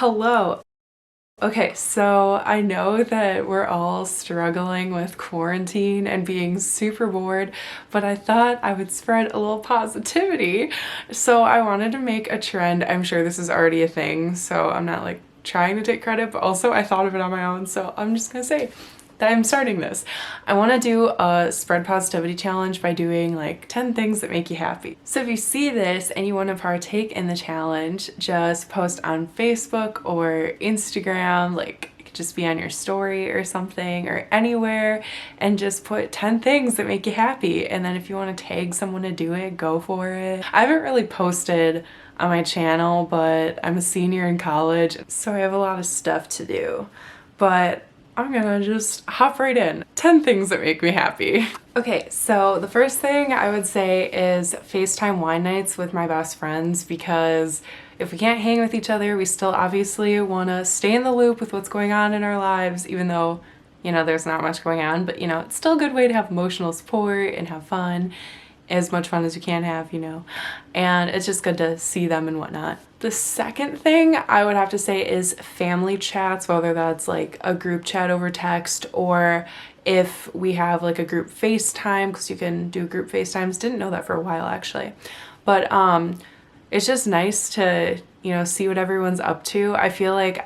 Hello. Okay, so I know that we're all struggling with quarantine and being super bored, but I thought I would spread a little positivity. So I wanted to make a trend. I'm sure this is already a thing, so I'm not like trying to take credit, but also I thought of it on my own, so I'm just gonna say that I'm starting this. I want to do a spread positivity challenge by doing like 10 things that make you happy. So if you see this and you want to partake in the challenge, just post on Facebook or Instagram, like it could just be on your story or something or anywhere, and just put 10 things that make you happy. And then if you want to tag someone to do it, go for it. I haven't really posted on my channel, but I'm a senior in college, so I have a lot of stuff to do. But I'm gonna just hop right in. 10 things that make me happy. Okay, so the first thing I would say is FaceTime wine nights with my best friends, because if we can't hang with each other, we still obviously wanna stay in the loop with what's going on in our lives, even though, you know, there's not much going on, but you know, it's still a good way to have emotional support and have fun. As much fun as you can have, you know, and it's just good to see them and whatnot. The second thing I would have to say is family chats, whether that's like a group chat over text or if we have like a group FaceTime, because you can do group FaceTimes. Didn't know that for a while actually, but it's just nice to, you know, see what everyone's up to. I feel like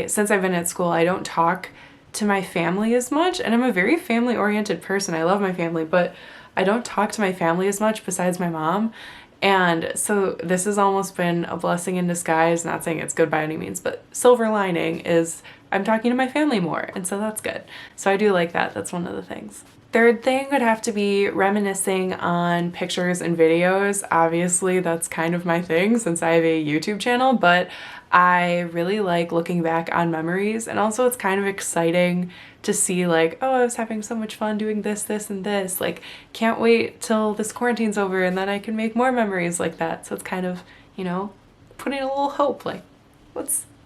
since I've been at school, I don't talk to my family as much, and I'm a very family oriented person. I love my family, but I don't talk to my family as much besides my mom. And so this has almost been a blessing in disguise. Not saying it's good by any means, but silver lining is I'm talking to my family more. And so that's good. So I do like that. That's one of the things. Third thing would have to be reminiscing on pictures and videos. Obviously, that's kind of my thing since I have a YouTube channel, but I really like looking back on memories, and also it's kind of exciting to see like, oh, I was having so much fun doing this, this, and this. Like, can't wait till this quarantine's over and then I can make more memories like that. So it's kind of, you know, putting a little hope, like,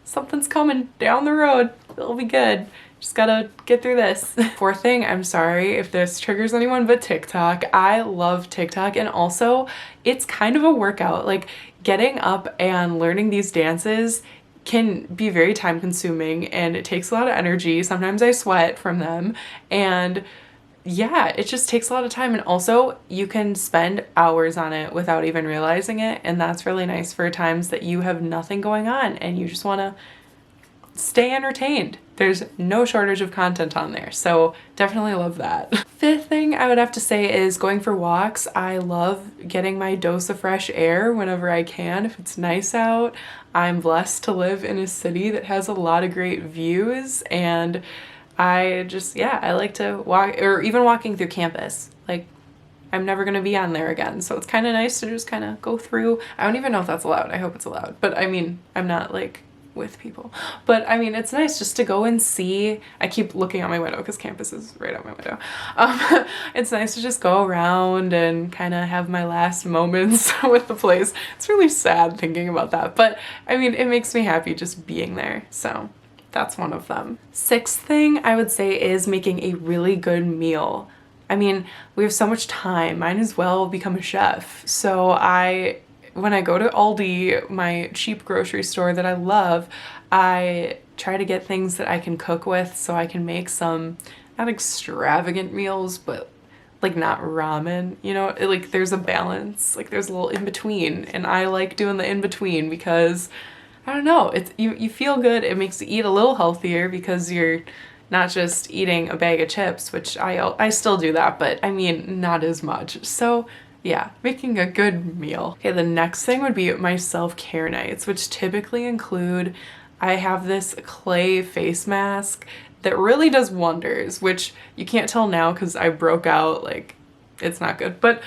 something's coming down the road. It'll be good. Just gotta get through this. Fourth thing, I'm sorry if this triggers anyone, but TikTok. I love TikTok, and also it's kind of a workout. Like, getting up and learning these dances can be very time consuming and it takes a lot of energy. Sometimes I sweat from them, and yeah, it just takes a lot of time, and also you can spend hours on it without even realizing it, and that's really nice for times that you have nothing going on and you just want to stay entertained. There's no shortage of content on there, so definitely love that. Fifth thing I would have to say is going for walks. I love getting my dose of fresh air whenever I can, if it's nice out. I'm blessed to live in a city that has a lot of great views, and I just, yeah, I like to walk, or even walking through campus. Like, I'm never gonna be on there again, so it's kind of nice to just kind of go through. I don't even know if that's allowed. I hope it's allowed, but I mean, I'm not like with people, but I mean, it's nice just to go and see. I keep looking out my window because campus is right out my window. It's nice to just go around and kind of have my last moments with the place. It's really sad thinking about that, but I mean, it makes me happy just being there, so that's one of them. Sixth thing I would say is making a really good meal. I mean, we have so much time, might as well become a chef. So when I go to Aldi, my cheap grocery store that I love, I try to get things that I can cook with so I can make some, not extravagant meals, but like not ramen, you know, like there's a balance, like there's a little in between, and I like doing the in between because I don't know, it's you feel good. It makes you eat a little healthier because you're not just eating a bag of chips, which I still do that, but I mean, not as much. So yeah, making a good meal. Okay, the next thing would be my self-care nights, which typically include, I have this clay face mask that really does wonders, which you can't tell now because I broke out, like, it's not good, but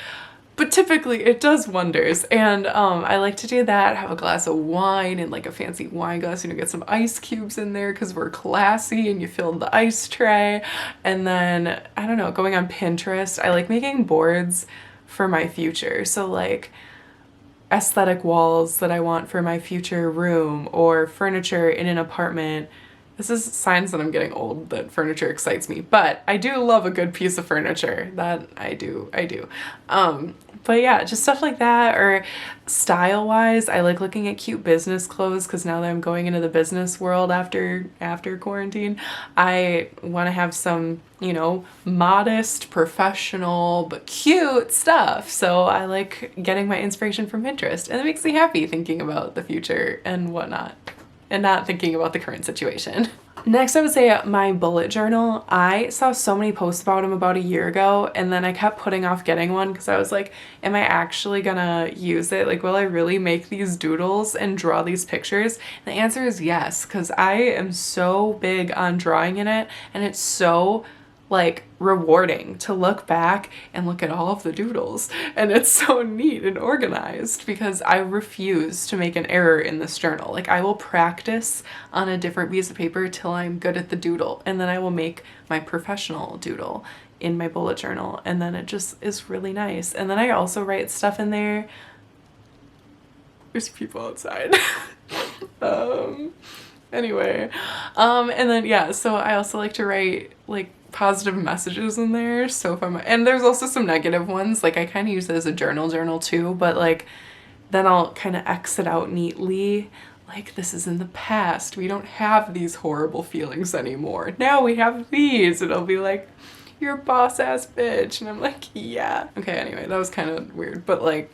typically it does wonders. And I like to do that, have a glass of wine and like a fancy wine glass, you know, get some ice cubes in there because we're classy, and you fill the ice tray. And then, I don't know, going on Pinterest, I like making boards for my future. So like aesthetic walls that I want for my future room, or furniture in an apartment. This is signs that I'm getting old, that furniture excites me, but I do love a good piece of furniture. That I do. But yeah, just stuff like that. Or style-wise, I like looking at cute business clothes because now that I'm going into the business world after quarantine, I want to have some, you know, modest, professional, but cute stuff. So I like getting my inspiration from Pinterest, and it makes me happy thinking about the future and whatnot, and not thinking about the current situation. Next, I would say my bullet journal. I saw so many posts about them about a year ago, and then I kept putting off getting one because I was like, am I actually gonna use it? Like, will I really make these doodles and draw these pictures? And the answer is yes, because I am so big on drawing in it, and it's so like rewarding to look back and look at all of the doodles, and it's so neat and organized because I refuse to make an error in this journal. Like, I will practice on a different piece of paper till I'm good at the doodle, and then I will make my professional doodle in my bullet journal, and then it just is really nice. And then I also write stuff in there. There's people outside. Anyway, and then yeah, so I also like to write like positive messages in there. So if and there's also some negative ones, like I kind of use it as a journal too, but like then I'll kind of X it out neatly. Like, this is in the past. We don't have these horrible feelings anymore. Now we have these. And I'll be like, you're a boss ass bitch. And I'm like, yeah. Okay, anyway, that was kind of weird, but like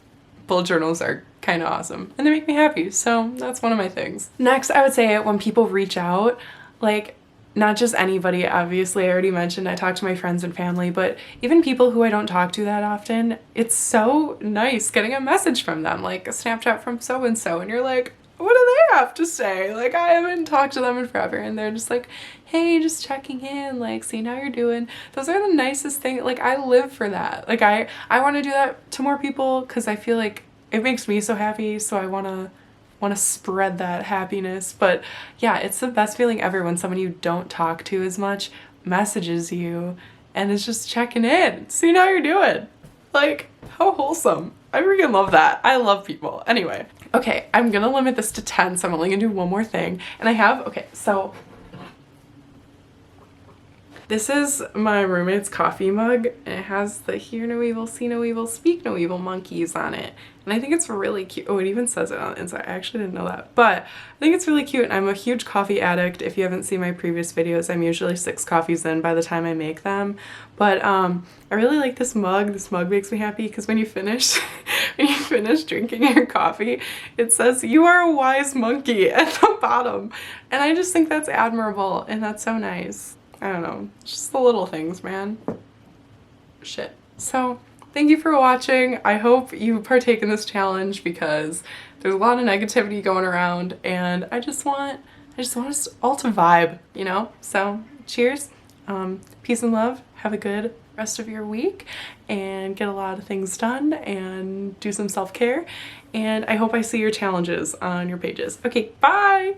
bullet journals are kind of awesome and they make me happy. So that's one of my things. Next, I would say when people reach out, like, not just anybody, obviously, I already mentioned I talk to my friends and family, but even people who I don't talk to that often, it's so nice getting a message from them, like a Snapchat from so-and-so, and you're like, what do they have to say? Like, I haven't talked to them in forever, and they're just like, hey, just checking in, like, seeing how you're doing. Those are the nicest things. Like, I live for that. Like, I want to do that to more people because I feel like it makes me so happy, so I want to spread that happiness. But yeah, it's the best feeling ever when someone you don't talk to as much messages you and is just checking in, seeing how you're doing. Like, how wholesome. I freaking love that. I love people. Anyway, okay, I'm gonna limit this to 10, so I'm only gonna do one more thing. And I have, okay, so this is my roommate's coffee mug, and it has the hear no evil, see no evil, speak no evil monkeys on it. And I think it's really cute. Oh, it even says it on the inside. I actually didn't know that, but I think it's really cute. And I'm a huge coffee addict. If you haven't seen my previous videos, I'm usually 6 coffees in by the time I make them. But I really like this mug. This mug makes me happy because when you finish drinking your coffee, it says, "You are a wise monkey" at the bottom. And I just think that's admirable, and that's so nice. I don't know, just the little things, man. Shit. So thank you for watching. I hope you partake in this challenge because there's a lot of negativity going around, and I just want us all to vibe, you know? So cheers, peace and love. Have a good rest of your week and get a lot of things done and do some self-care. And I hope I see your challenges on your pages. Okay, bye!